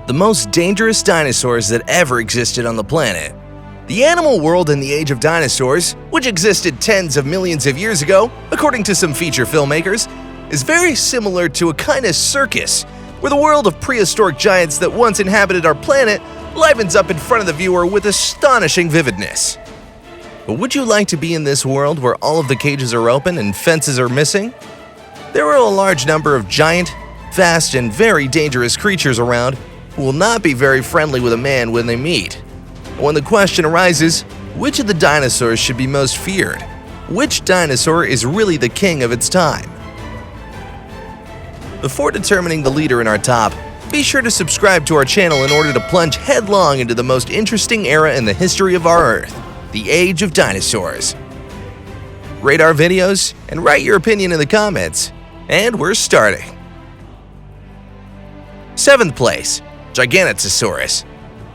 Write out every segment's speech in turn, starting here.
the most dangerous dinosaurs that ever existed on the planet. The animal world in the Age of Dinosaurs, which existed tens of millions of years ago, according to some feature filmmakers, is very similar to a kind of circus, where the world of prehistoric giants that once inhabited our planet livens up in front of the viewer with astonishing vividness. But would you like to be in this world where all of the cages are open and fences are missing? There are a large number of giant, fast, and very dangerous creatures around who will not be very friendly with a man when they meet. When the question arises, which of the dinosaurs should be most feared? Which dinosaur is really the king of its time? Before determining the leader in our top, be sure to subscribe to our channel in order to plunge headlong into the most interesting era in the history of our Earth, the Age of Dinosaurs. Rate our videos and write your opinion in the comments. And we're starting. 7th place, Giganotosaurus.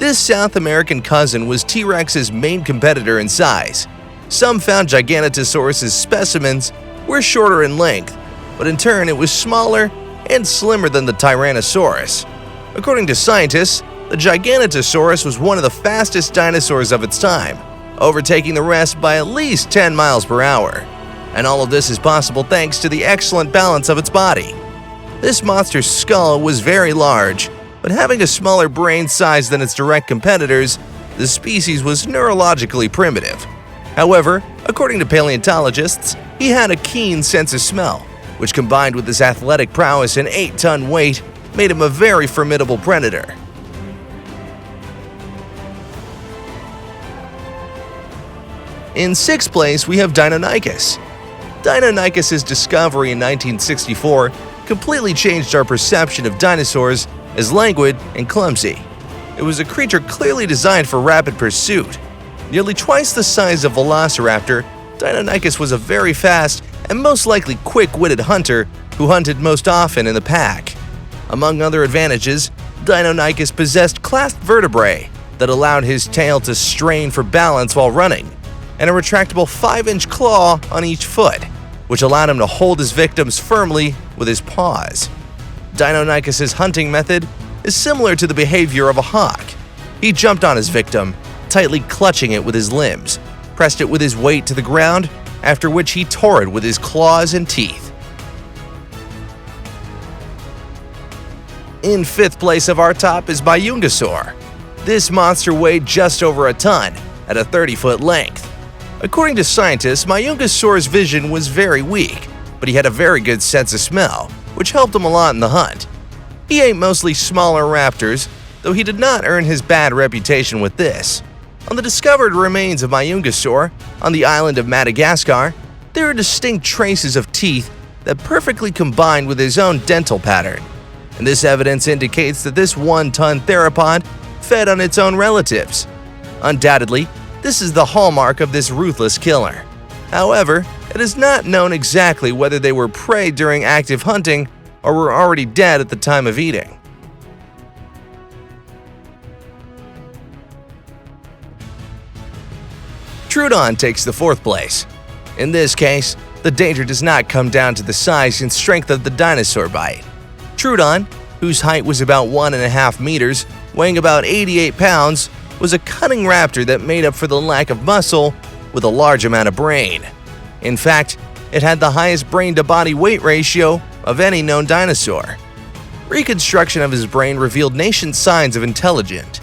This South American cousin was T-Rex's main competitor in size. Some found Giganotosaurus' specimens were shorter in length, but in turn it was smaller and slimmer than the Tyrannosaurus. According to scientists, the Giganotosaurus was one of the fastest dinosaurs of its time, overtaking the rest by at least 10 miles per hour. And all of this is possible thanks to the excellent balance of its body. This monster's skull was very large, but having a smaller brain size than its direct competitors, the species was neurologically primitive. However, according to paleontologists, he had a keen sense of smell, which combined with his athletic prowess and 8-ton weight, made him a very formidable predator. In 6th place, we have Dinonicus. Dinonicus' discovery in 1964 completely changed our perception of dinosaurs as languid and clumsy. It was a creature clearly designed for rapid pursuit. Nearly twice the size of Velociraptor, Deinonychus was a very fast and most likely quick-witted hunter who hunted most often in the pack. Among other advantages, Deinonychus possessed clasped vertebrae that allowed his tail to strain for balance while running, and a retractable 5-inch claw on each foot, which allowed him to hold his victims firmly with his paws. Deinonychus' hunting method is similar to the behavior of a hawk. He jumped on his victim, tightly clutching it with his limbs, pressed it with his weight to the ground, after which he tore it with his claws and teeth. In 5th place of our top is Mayungasaur. This monster weighed just over a ton at a 30-foot length. According to scientists, Mayungasaur's vision was very weak, but he had a very good sense of smell, which helped him a lot in the hunt. He ate mostly smaller raptors, though he did not earn his bad reputation with this. On the discovered remains of Mayungasaur on the island of Madagascar, there are distinct traces of teeth that perfectly combine with his own dental pattern. And this evidence indicates that this 1-ton theropod fed on its own relatives. Undoubtedly, this is the hallmark of this ruthless killer. However, it is not known exactly whether they were prey during active hunting or were already dead at the time of eating. Troodon takes the 4th place. In this case, the danger does not come down to the size and strength of the dinosaur bite. Troodon, whose height was about 1.5 meters, weighing about 88 pounds, was a cunning raptor that made up for the lack of muscle with a large amount of brain. In fact, it had the highest brain-to-body weight ratio of any known dinosaur. Reconstruction of his brain revealed nascent signs of intelligence,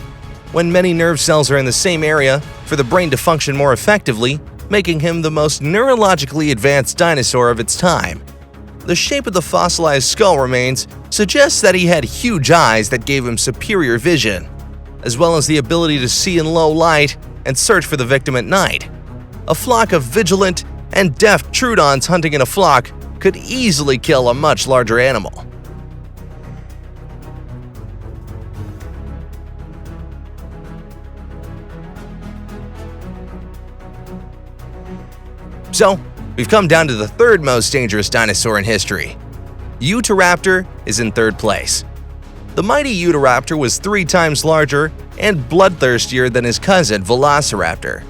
when many nerve cells are in the same area for the brain to function more effectively, making him the most neurologically advanced dinosaur of its time. The shape of the fossilized skull remains suggests that he had huge eyes that gave him superior vision, as well as the ability to see in low light and search for the victim at night. A flock of vigilant and deaf Troodons hunting in a flock could easily kill a much larger animal. So, we've come down to the 3rd most dangerous dinosaur in history. Utahraptor is in 3rd place. The mighty Utahraptor was 3 times larger and bloodthirstier than his cousin Velociraptor.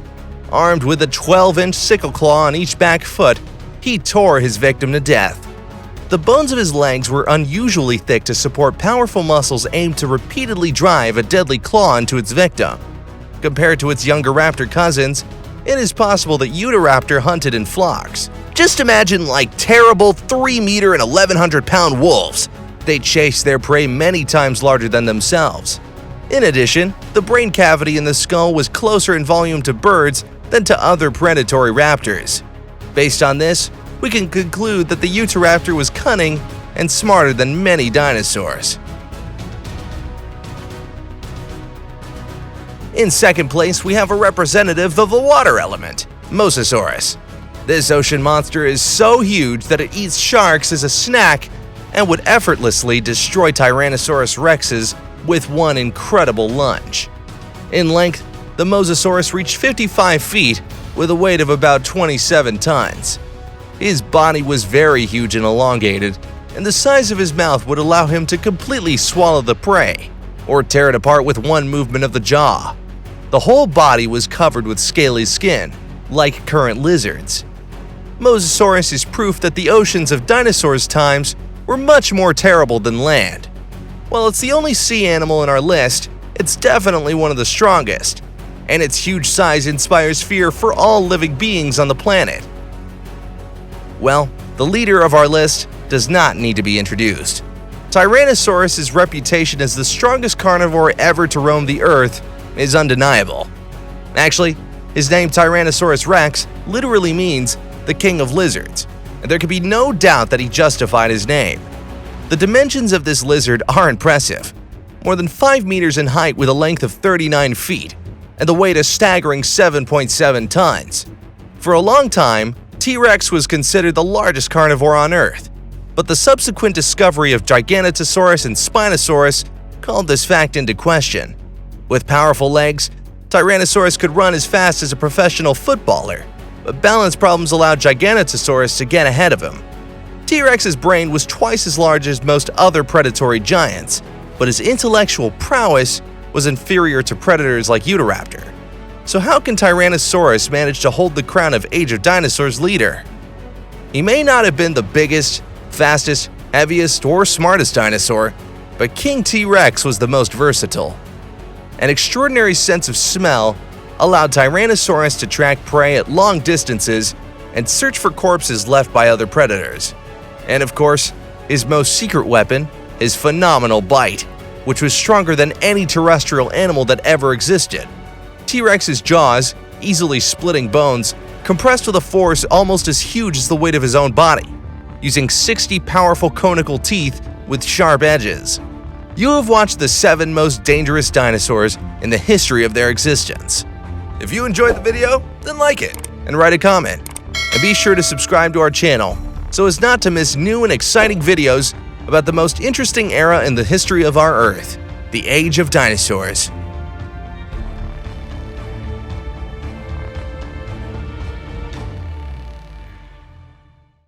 Armed with a 12-inch sickle claw on each back foot, he tore his victim to death. The bones of his legs were unusually thick to support powerful muscles aimed to repeatedly drive a deadly claw into its victim. Compared to its younger raptor cousins, it is possible that Utahraptor hunted in flocks. Just imagine like terrible 3-meter and 1,100-pound wolves. They chase their prey many times larger than themselves. In addition, the brain cavity in the skull was closer in volume to birds than to other predatory raptors. Based on this, we can conclude that the Utahraptor was cunning and smarter than many dinosaurs. In second place, we have a representative of the water element, Mosasaurus. This ocean monster is so huge that it eats sharks as a snack and would effortlessly destroy Tyrannosaurus rexes with one incredible lunge. In length, the Mosasaurus reached 55 feet with a weight of about 27 tons. His body was very huge and elongated, and the size of his mouth would allow him to completely swallow the prey, or tear it apart with one movement of the jaw. The whole body was covered with scaly skin, like current lizards. Mosasaurus is proof that the oceans of dinosaurs' times were much more terrible than land. While it's the only sea animal in our list, it's definitely one of the strongest, and its huge size inspires fear for all living beings on the planet. Well, the leader of our list does not need to be introduced. Tyrannosaurus' reputation as the strongest carnivore ever to roam the earth is undeniable. Actually, his name Tyrannosaurus rex literally means the king of lizards, and there can be no doubt that he justified his name. The dimensions of this lizard are impressive, more than 5 meters in height with a length of 39 feet, and the weight a staggering 7.7 tons. For a long time, T-Rex was considered the largest carnivore on Earth, but the subsequent discovery of Giganotosaurus and Spinosaurus called this fact into question. With powerful legs, Tyrannosaurus could run as fast as a professional footballer, but balance problems allowed Giganotosaurus to get ahead of him. T-Rex's brain was twice as large as most other predatory giants, but his intellectual prowess was inferior to predators like Utahraptor. So how can Tyrannosaurus manage to hold the crown of Age of Dinosaurs leader? He may not have been the biggest, fastest, heaviest, or smartest dinosaur, but King T-Rex was the most versatile. An extraordinary sense of smell allowed Tyrannosaurus to track prey at long distances and search for corpses left by other predators. And of course, his most secret weapon, his phenomenal bite, which was stronger than any terrestrial animal that ever existed. T-Rex's jaws, easily splitting bones, compressed with a force almost as huge as the weight of his own body, using 60 powerful conical teeth with sharp edges. You have watched the 7 most dangerous dinosaurs in the history of their existence. If you enjoyed the video, then like it and write a comment. And be sure to subscribe to our channel so as not to miss new and exciting videos about the most interesting era in the history of our Earth, the Age of Dinosaurs.